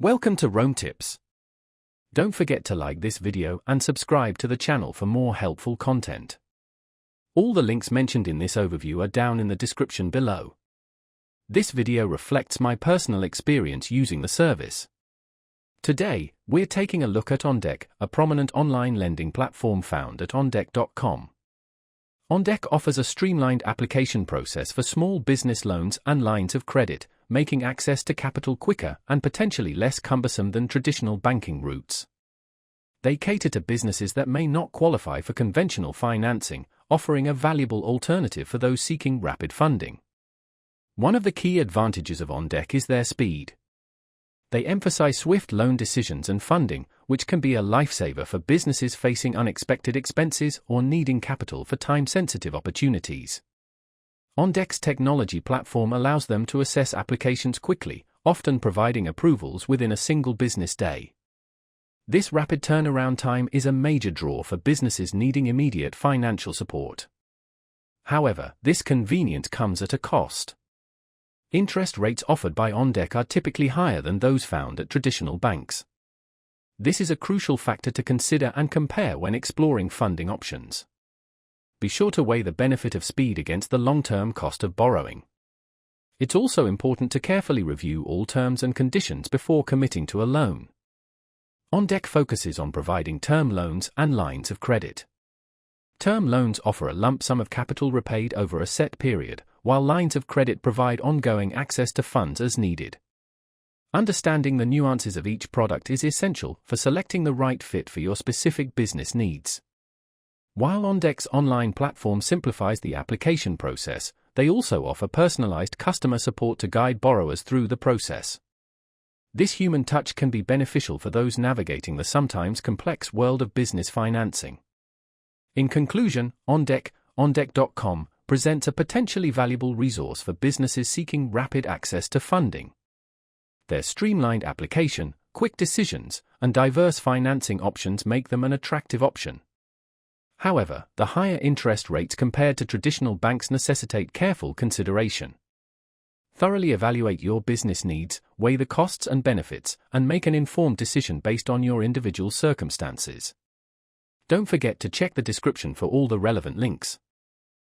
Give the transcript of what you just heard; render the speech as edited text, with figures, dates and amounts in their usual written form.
Welcome to Rome Tips. Don't forget to like this video and subscribe to the channel for more helpful content. All the links mentioned in this overview are down in the description below. This video reflects my personal experience using the service. Today, we're taking a look at OnDeck, a prominent online lending platform found at OnDeck.com. OnDeck offers a streamlined application process for small business loans and lines of credit, making access to capital quicker and potentially less cumbersome than traditional banking routes. They cater to businesses that may not qualify for conventional financing, offering a valuable alternative for those seeking rapid funding. One of the key advantages of OnDeck is their speed. They emphasize swift loan decisions and funding, which can be a lifesaver for businesses facing unexpected expenses or needing capital for time-sensitive opportunities. OnDeck's technology platform allows them to assess applications quickly, often providing approvals within a single business day. This rapid turnaround time is a major draw for businesses needing immediate financial support. However, this convenience comes at a cost. Interest rates offered by OnDeck are typically higher than those found at traditional banks. This is a crucial factor to consider and compare when exploring funding options. Be sure to weigh the benefit of speed against the long-term cost of borrowing. It's also important to carefully review all terms and conditions before committing to a loan. OnDeck focuses on providing term loans and lines of credit. Term loans offer a lump sum of capital repaid over a set period, while lines of credit provide ongoing access to funds as needed. Understanding the nuances of each product is essential for selecting the right fit for your specific business needs. While OnDeck's online platform simplifies the application process, they also offer personalized customer support to guide borrowers through the process. This human touch can be beneficial for those navigating the sometimes complex world of business financing. In conclusion, OnDeck.com presents a potentially valuable resource for businesses seeking rapid access to funding. Their streamlined application, quick decisions, and diverse financing options make them an attractive option. However, the higher interest rates compared to traditional banks necessitate careful consideration. Thoroughly evaluate your business needs, weigh the costs and benefits, and make an informed decision based on your individual circumstances. Don't forget to check the description for all the relevant links.